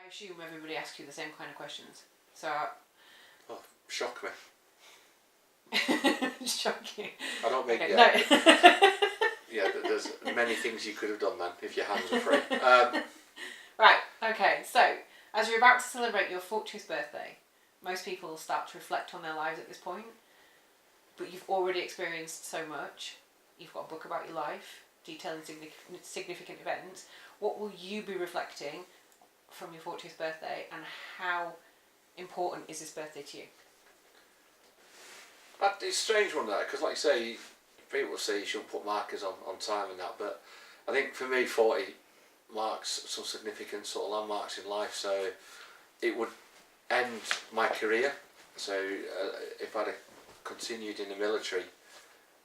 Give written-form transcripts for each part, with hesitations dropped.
assume everybody asks you the same kind of questions. So. Oh, shock me. Shocking. I don't think. Okay, Yeah, no. yeah, there's many things you could have done then if your hands were free. Right. Okay. So, as you're about to celebrate your 40th birthday, most people start to reflect on their lives at this point. But you've already experienced so much. You've got a book about your life, detailing significant events. What will you be reflecting from your 40th birthday, and how important is this birthday to you? It's a strange one, that, because like you say, people say you shouldn't put markers on time and that, but I think for me 40 marks some significant sort of landmarks in life. So it would end my career. So if I'd have continued in the military,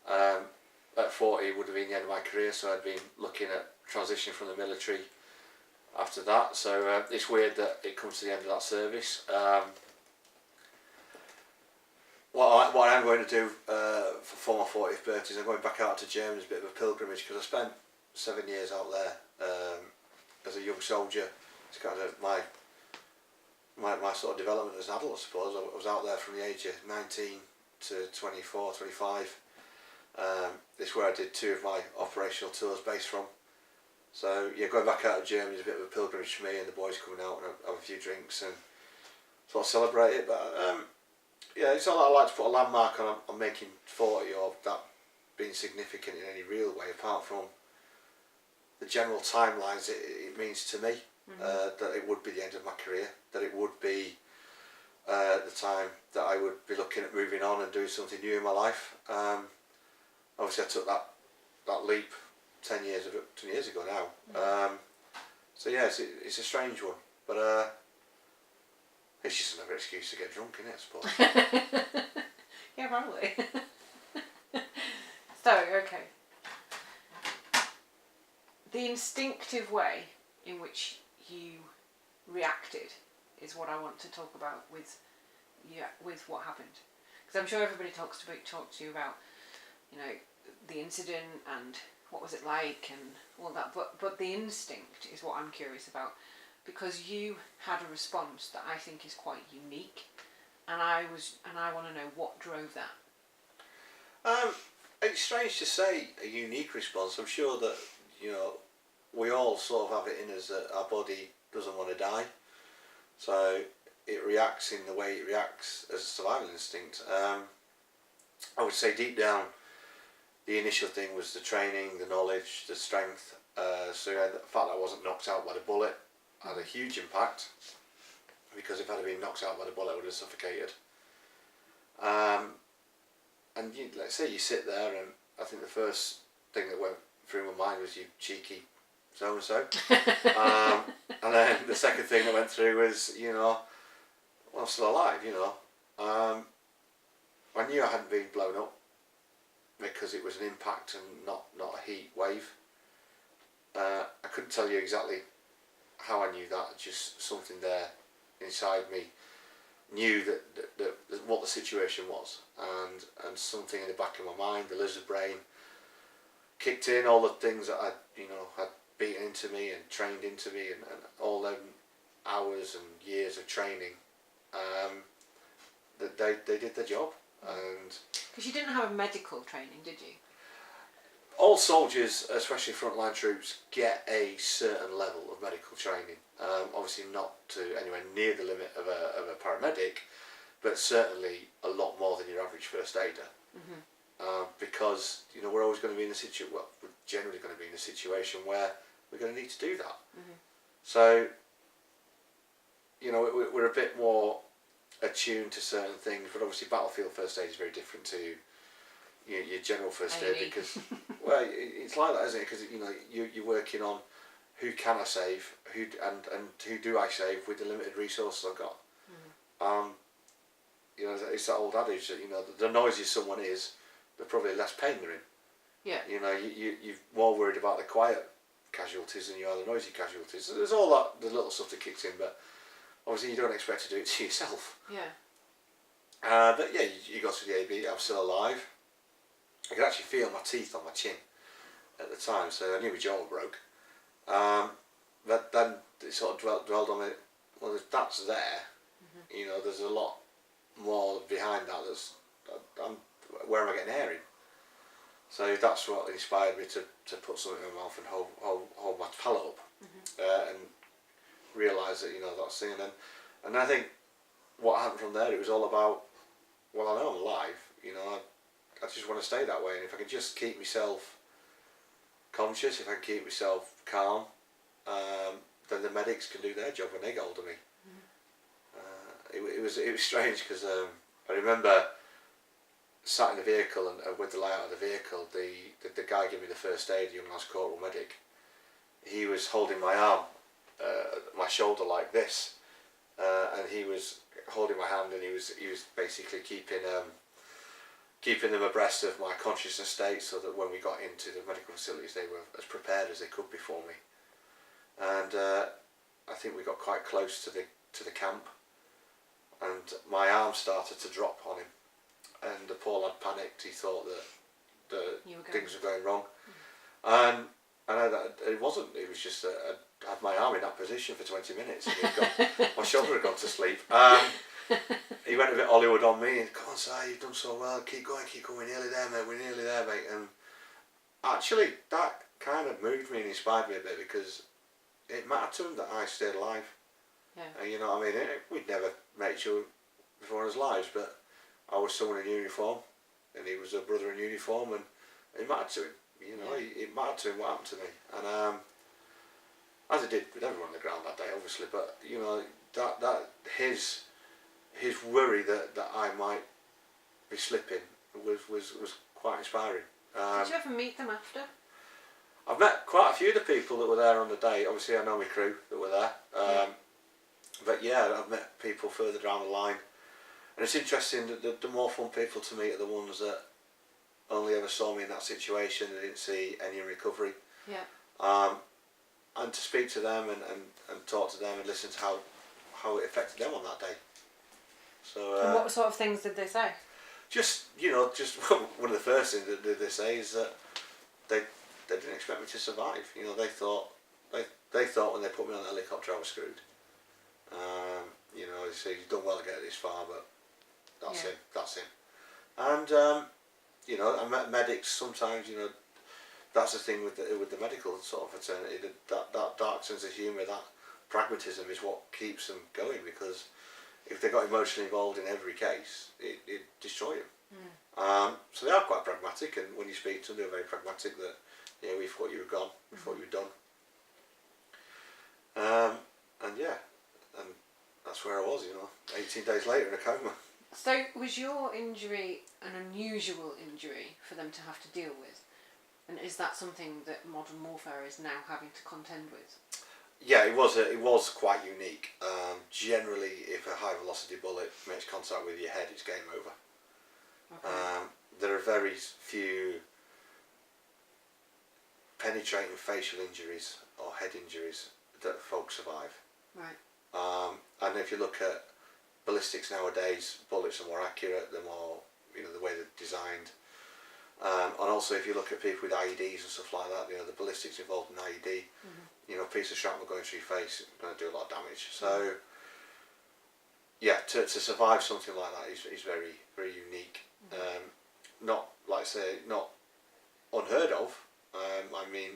at 40 would have been the end of my career, so I'd been looking at transitioning from the military after that. So it's weird that it comes to the end of that service. What I'm going to do for my 40th birthday is I'm going back out to Germany as a bit of a pilgrimage, because I spent 7 years out there as a young soldier. It's kind of my sort of development as an adult, I suppose. I was out there from the age of 19 to 24, 25. This is where I did 2 of my operational tours based from. So yeah, going back out of Germany is a bit of a pilgrimage for me, and the boys coming out and have a few drinks and sort of celebrate it. But yeah, it's not that I like to put a landmark on making 40 or that being significant in any real way, apart from the general timelines it means to me. That it would be the end of my career, that it would be the time that I would be looking at moving on and doing something new in my life. Obviously I took that leap 10 years ago now. So yeah, it's a strange one, but it's just another excuse to get drunk, isn't it, I suppose? Yeah, probably. So, okay. The instinctive way in which you reacted is what I want to talk about with what happened. Because I'm sure everybody talks to you about, the incident and what was it like and all that. But the instinct is what I'm curious about, because you had a response that I think is quite unique, and I want to know what drove that. It's strange to say a unique response. I'm sure that we all sort of have it in us that our body doesn't want to die, so it reacts in the way it reacts as a survival instinct. I would say deep down, the initial thing was the training, the knowledge, the strength. So yeah, the fact that I wasn't knocked out by the bullet had a huge impact, because if I'd been knocked out by the bullet, I would have suffocated. And let's say you sit there, and I think the first thing that went through my mind was, you cheeky so-and-so. And then the second thing that went through was, well, I'm still alive, I knew I hadn't been blown up, because it was an impact and not a heat wave. I couldn't tell you exactly how I knew that, just something there inside me knew that what the situation was, and something in the back of my mind, the lizard brain, kicked in. All the things that had beaten into me and trained into me, and all them hours and years of training, that they did their job. And because you didn't have a medical training, did you? All soldiers, especially frontline troops, get a certain level of medical training. Obviously not to anywhere near the limit of a paramedic, but certainly a lot more than your average first aider. Because we're always going to be in a situation. Well, we're generally going to be in a situation where we're going to need to do that. So we're a bit more attuned to certain things, but obviously battlefield first aid is very different to your general first aid, because well, it's like that, isn't it? Because you're working on who can I save, who do I save with the limited resources I've got. It's that old adage that the noisier someone is, the probably less pain they're in. Yeah. You're more worried about the quiet casualties than you are the noisy casualties. So there's all that, the little stuff that kicks in, but obviously you don't expect to do it to yourself. Yeah. But yeah, you got to the AB. I'm still alive. I could actually feel my teeth on my chin at the time, so I knew my jaw broke. But then it sort of dwelled on it well, that's there. You know, there's a lot more behind that. Where am I getting air in? So that's what inspired me to put something in my mouth and hold my palate up, and realise that, you know, that's the thing. And I think what happened from there, it was all about, well, I know I'm alive, you know, I just want to stay that way, and if I can just keep myself conscious, if I can keep myself calm, then the medics can do their job when they get hold of me. It was strange because I remember sat in the vehicle and with the layout of the vehicle, the guy giving me the first aid, the young last corporal medic, he was holding my arm, my shoulder like this, and he was holding my hand, and he was basically keeping them abreast of my consciousness state, so that when we got into the medical facilities, they were as prepared as they could be for me. And I think we got quite close to the camp, and my arm started to drop on him, and the poor lad panicked. He thought that things were going wrong, and it wasn't. It was just I had my arm in that position for 20 minutes, and my shoulder had gone to sleep. He went a bit Hollywood on me, and come on, Si, you've done so well. Keep going, we're nearly there, mate. We're nearly there, mate. And actually, that kind of moved me and inspired me a bit, because it mattered to him that I stayed alive. Yeah. And you know what I mean? We'd never met each other before in his lives, but I was someone in uniform, and he was a brother in uniform, and it mattered to him. You know, it mattered to him what happened to me, and as it did with everyone on the ground that day, obviously. But you know, that his worry that I might be slipping was quite inspiring. Did you ever meet them after? I've met quite a few of the people that were there on the day. Obviously, I know my crew that were there. But yeah, I've met people further down the line. And it's interesting that the more fun people to meet are the ones that only ever saw me in that situation and didn't see any recovery. Yeah. And to speak to them and talk to them and listen to how it affected them on that day. So. And what sort of things did they say? Just one of the first things that they say is that they didn't expect me to survive. You know, they thought when they put me on the helicopter I was screwed. You know, they say you've done well to get this far, but that's him. And you know, I met medics sometimes. You know, that's the thing with the medical sort of fraternity. That dark sense of humour, that pragmatism is what keeps them going, because if they got emotionally involved in every case, it destroyed them. So they are quite pragmatic, and when you speak to them, they're very pragmatic. That, yeah, we thought you were gone, we thought you were done. And yeah, and that's where I was, you know, 18 days later in a coma. So was your injury an unusual injury for them to have to deal with? And is that something that modern warfare is now having to contend with? Yeah, it was quite unique. Generally, if a high velocity bullet makes contact with your head, it's game over. Okay. There are very few penetrating facial injuries or head injuries that folks survive. Right. And if you look at ballistics nowadays, bullets are more accurate, they're more, you know, the way they're designed. And also if you look at people with IEDs and stuff like that, you know, the ballistics involved in IED, you know, a piece of shrapnel going through your face is going to do a lot of damage. So, yeah, to survive something like that is very, very unique. Not, like I say, not unheard of. I mean,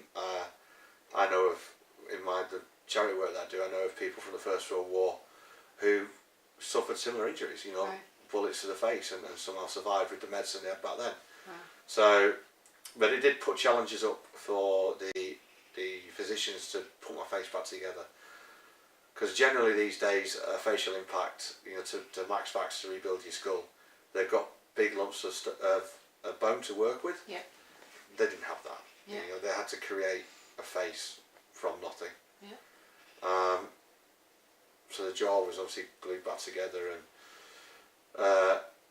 I know of, in the charity work that I do, I know of people from the First World War who suffered similar injuries, you know, bullets to the face, and somehow survived with the medicine they had back then. So, but it did put challenges up for the physicians to put my face back together, because generally these days a facial impact, you know, to max fax to rebuild your skull, they've got big lumps of bone to work with. Yeah. They didn't have that. Yeah. You know, they had to create a face from nothing. Yeah. So the jaw was obviously glued back together, and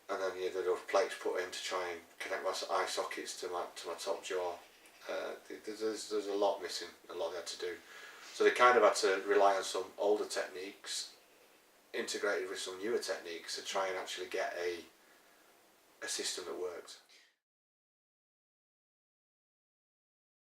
then there were plates put in to try and connect my eye sockets to my top jaw. There's a lot missing, a lot they had to do. So they kind of had to rely on some older techniques integrated with some newer techniques to try and actually get a system that worked.